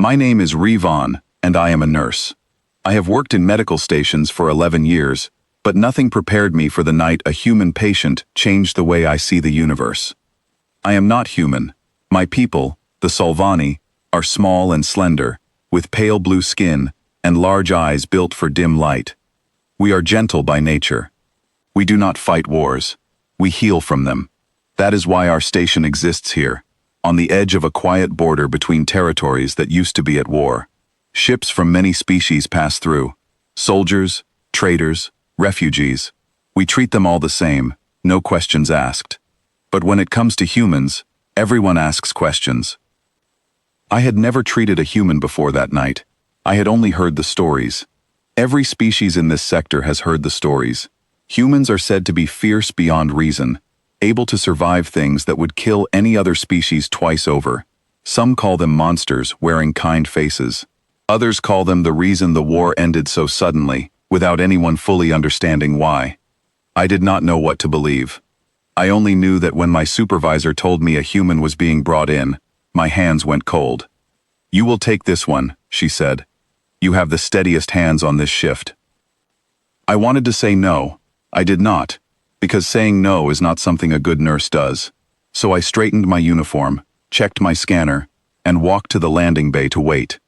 My name is Revon, and I am a nurse. I have worked in medical stations for 11 years, but nothing prepared me for the night a human patient changed the way I see the universe. I am not human. My people, the Solvani, are small and slender, with pale blue skin and large eyes built for dim light. We are gentle by nature. We do not fight wars. We heal from them. That is why our station exists here, on the edge of a quiet border between territories that used to be at war. Ships from many species pass through. Soldiers, traders, refugees. We treat them all the same, no questions asked. But when it comes to humans, everyone asks questions. I had never treated a human before that night. I had only heard the stories. Every species in this sector has heard the stories. Humans are said to be fierce beyond reason, able to survive things that would kill any other species twice over. Some call them monsters wearing kind faces. Others call them the reason the war ended so suddenly, without anyone fully understanding why. I did not know what to believe. I only knew that when my supervisor told me a human was being brought in, my hands went cold. "You will take this one," she said. "You have the steadiest hands on this shift." I wanted to say no. I did not, because saying no is not something a good nurse does. So I straightened my uniform, checked my scanner, and walked to the landing bay to wait.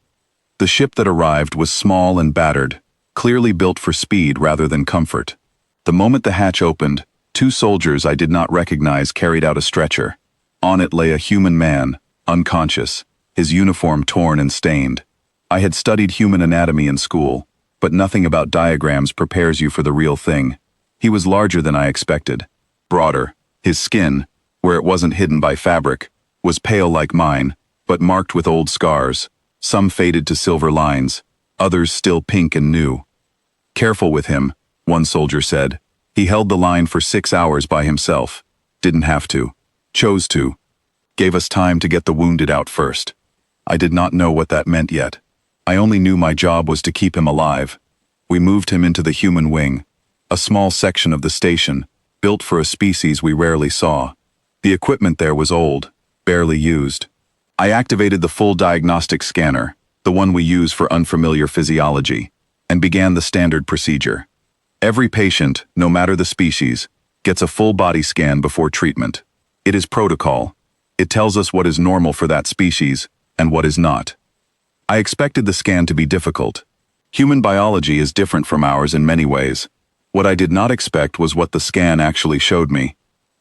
The ship that arrived was small and battered, clearly built for speed rather than comfort. The moment the hatch opened, two soldiers I did not recognize carried out a stretcher. On it lay a human man, unconscious, his uniform torn and stained. I had studied human anatomy in school, but nothing about diagrams prepares you for the real thing. He was larger than I expected, broader. His skin, where it wasn't hidden by fabric, was pale like mine, but marked with old scars, some faded to silver lines, others still pink and new. "Careful with him," one soldier said. "He held the line for 6 hours by himself. Didn't have to. Chose to. Gave us time to get the wounded out first." I did not know what that meant yet. I only knew my job was to keep him alive. We moved him into the human wing, a small section of the station, built for a species we rarely saw. The equipment there was old, barely used. I activated the full diagnostic scanner, the one we use for unfamiliar physiology, and began the standard procedure. Every patient, no matter the species, gets a full body scan before treatment. It is protocol. It tells us what is normal for that species and what is not. I expected the scan to be difficult. Human biology is different from ours in many ways. What I did not expect was what the scan actually showed me.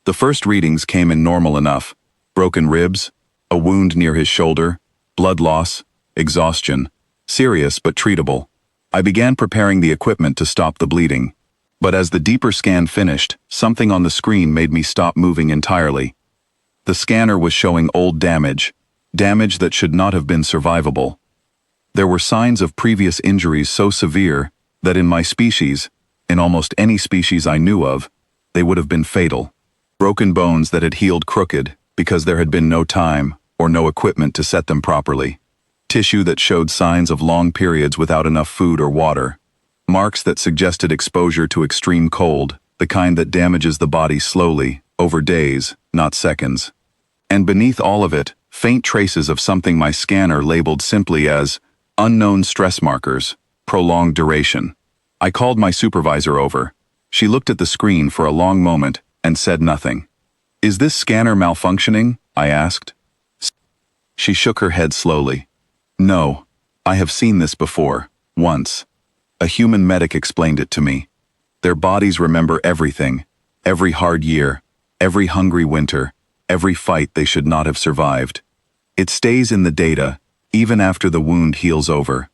The first readings came in normal enough. Broken ribs, a wound near his shoulder, blood loss, exhaustion. Serious but treatable. I began preparing the equipment to stop the bleeding. But as the deeper scan finished, something on the screen made me stop moving entirely. The scanner was showing old damage that should not have been survivable. There were signs of previous injuries so severe that in my species, in almost any species I knew of, they would have been fatal. Broken bones that had healed crooked because there had been no time or no equipment to set them properly. Tissue that showed signs of long periods without enough food or water. Marks that suggested exposure to extreme cold, the kind that damages the body slowly, over days, not seconds. And beneath all of it, faint traces of something my scanner labeled simply as unknown stress markers, prolonged duration. I called my supervisor over. She looked at the screen for a long moment and said nothing. "Is this scanner malfunctioning?" I asked. She shook her head slowly. "No, I have seen this before, once. A human medic explained it to me. Their bodies remember everything, every hard year, every hungry winter, every fight they should not have survived. It stays in the data, even after the wound heals over.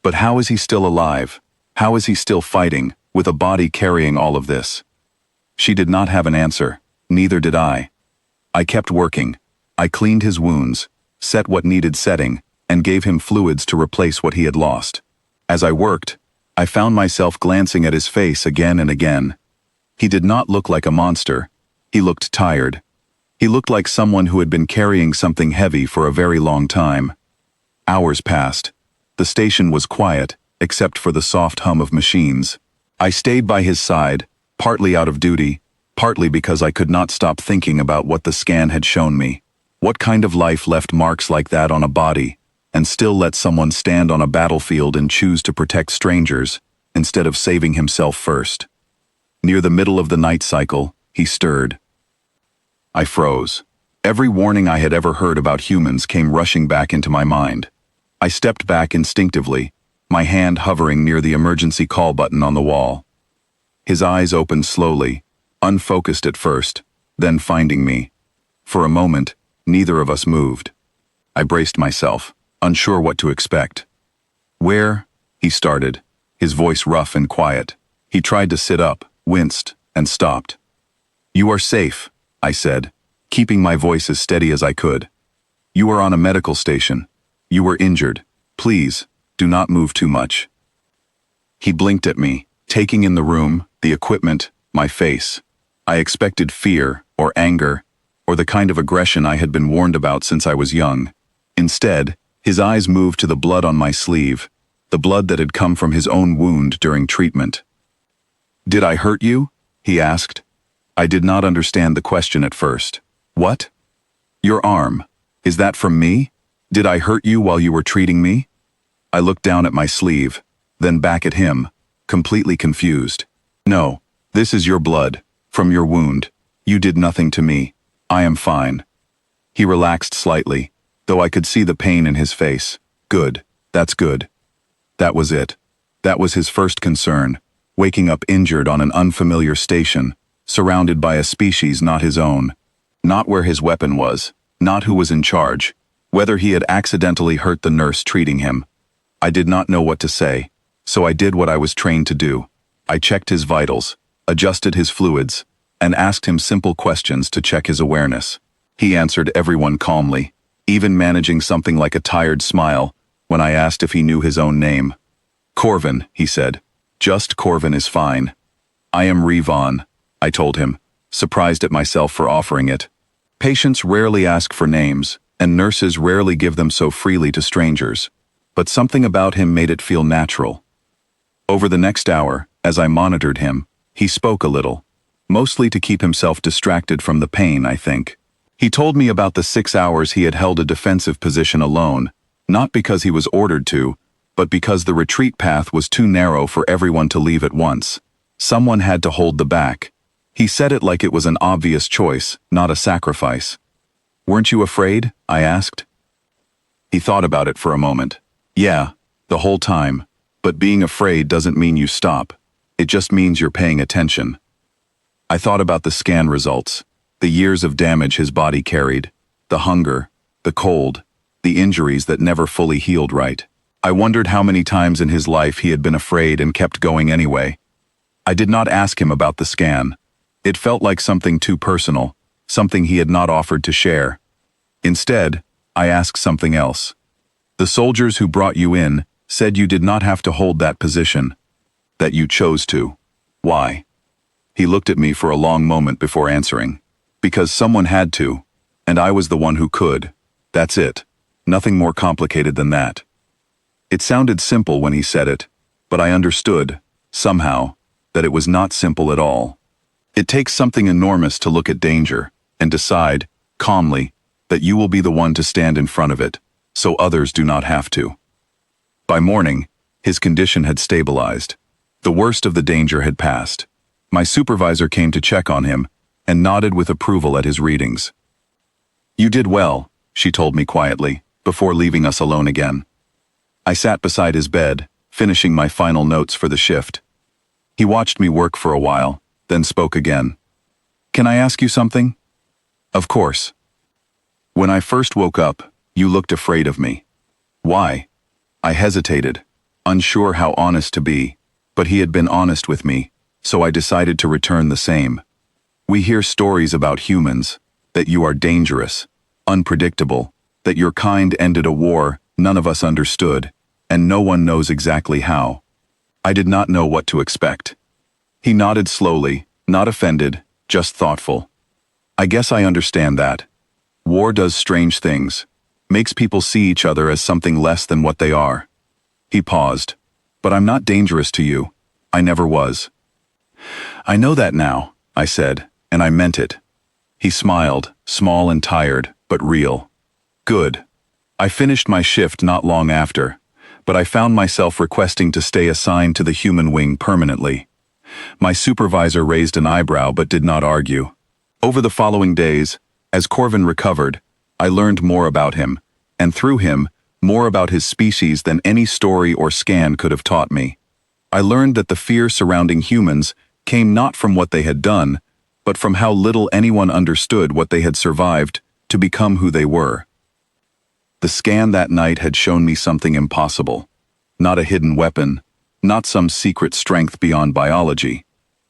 But how is he still alive? How is he still fighting, with a body carrying all of this?" She did not have an answer, neither did I. I kept working. I cleaned his wounds, set what needed setting, and gave him fluids to replace what he had lost. As I worked, I found myself glancing at his face again and again. He did not look like a monster. He looked tired. He looked like someone who had been carrying something heavy for a very long time. Hours passed. The station was quiet, except for the soft hum of machines. I stayed by his side, partly out of duty, partly because I could not stop thinking about what the scan had shown me. What kind of life left marks like that on a body, and still let someone stand on a battlefield and choose to protect strangers instead of saving himself first. Near the middle of the night cycle, he stirred. I froze. Every warning I had ever heard about humans came rushing back into my mind. I stepped back instinctively, my hand hovering near the emergency call button on the wall. His eyes opened slowly, unfocused at first, then finding me. For a moment, neither of us moved. I braced myself, unsure what to expect. "Where?" he started, his voice rough and quiet. He tried to sit up, winced, and stopped. "You are safe," I said, keeping my voice as steady as I could. "You are on a medical station. You were injured. Please, do not move too much." He blinked at me, taking in the room, the equipment, my face. I expected fear, or anger, or the kind of aggression I had been warned about since I was young. Instead, his eyes moved to the blood on my sleeve, the blood that had come from his own wound during treatment. "Did I hurt you?" he asked. I did not understand the question at first. "What?" "Your arm. Is that from me? Did I hurt you while you were treating me?" I looked down at my sleeve, then back at him, completely confused. "No, this is your blood, from your wound. You did nothing to me. I am fine." He relaxed slightly, though I could see the pain in his face. "Good, that's good." That was it. That was his first concern, waking up injured on an unfamiliar station, surrounded by a species not his own. Not where his weapon was, not who was in charge, whether he had accidentally hurt the nurse treating him. I did not know what to say, so I did what I was trained to do. I checked his vitals, adjusted his fluids, and asked him simple questions to check his awareness. He answered everyone calmly, even managing something like a tired smile when I asked if he knew his own name. "Corvin," he said. "Just Corvin is fine." "I am Revon," I told him, surprised at myself for offering it. Patients rarely ask for names, and nurses rarely give them so freely to strangers, but something about him made it feel natural. Over the next hour, as I monitored him, he spoke a little, mostly to keep himself distracted from the pain, I think. He told me about the 6 hours he had held a defensive position alone, not because he was ordered to, but because the retreat path was too narrow for everyone to leave at once. Someone had to hold the back. He said it like it was an obvious choice, not a sacrifice. "Weren't you afraid?" I asked. He thought about it for a moment. "Yeah, the whole time. But being afraid doesn't mean you stop. It just means you're paying attention." I thought about the scan results, the years of damage his body carried, the hunger, the cold, the injuries that never fully healed right. I wondered how many times in his life he had been afraid and kept going anyway. I did not ask him about the scan. It felt like something too personal, something he had not offered to share. Instead, I asked something else. "The soldiers who brought you in said you did not have to hold that position, that you chose to. Why?" He looked at me for a long moment before answering. "Because someone had to, and I was the one who could. That's it. Nothing more complicated than that." It sounded simple when he said it, but I understood, somehow, that it was not simple at all. It takes something enormous to look at danger and decide, calmly, that you will be the one to stand in front of it, so others do not have to. By morning, his condition had stabilized. The worst of the danger had passed. My supervisor came to check on him and nodded with approval at his readings. "You did well," she told me quietly, before leaving us alone again. I sat beside his bed, finishing my final notes for the shift. He watched me work for a while, then spoke again. "Can I ask you something?" "Of course." "When I first woke up, you looked afraid of me. Why?" I hesitated, unsure how honest to be, but he had been honest with me, so I decided to return the same. "We hear stories about humans, that you are dangerous, unpredictable, that your kind ended a war none of us understood, and no one knows exactly how." I did not know what to expect. He nodded slowly, not offended, just thoughtful. "I guess I understand that. War does strange things, makes people see each other as something less than what they are." He paused. "But I'm not dangerous to you. I never was." "I know that now," I said, and I meant it. He smiled, small and tired, but real. "Good. I finished my shift not long after, but I found myself requesting to stay assigned to the human wing permanently. My supervisor raised an eyebrow but did not argue. Over the following days, as Corvin recovered, I learned more about him, and through him, more about his species than any story or scan could have taught me. I learned that the fear surrounding humans came not from what they had done, but from how little anyone understood what they had survived to become who they were. The scan that night had shown me something impossible. Not a hidden weapon, not some secret strength beyond biology.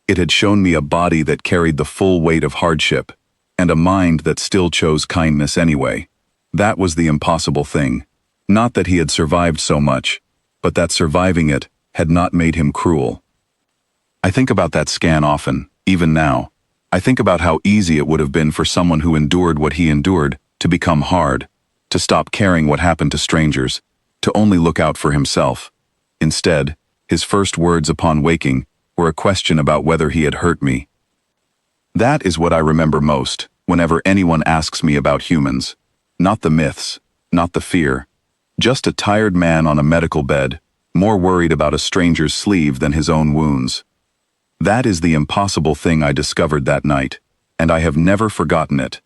It had shown me a body that carried the full weight of hardship, and a mind that still chose kindness anyway. That was the impossible thing. Not that he had survived so much, but that surviving it had not made him cruel. I think about that scan often, even now. I think about how easy it would have been for someone who endured what he endured to become hard, to stop caring what happened to strangers, to only look out for himself. Instead, his first words upon waking were a question about whether he had hurt me. That is what I remember most whenever anyone asks me about humans. Not the myths, not the fear. Just a tired man on a medical bed, more worried about a stranger's sleeve than his own wounds. That is the impossible thing I discovered that night, and I have never forgotten it.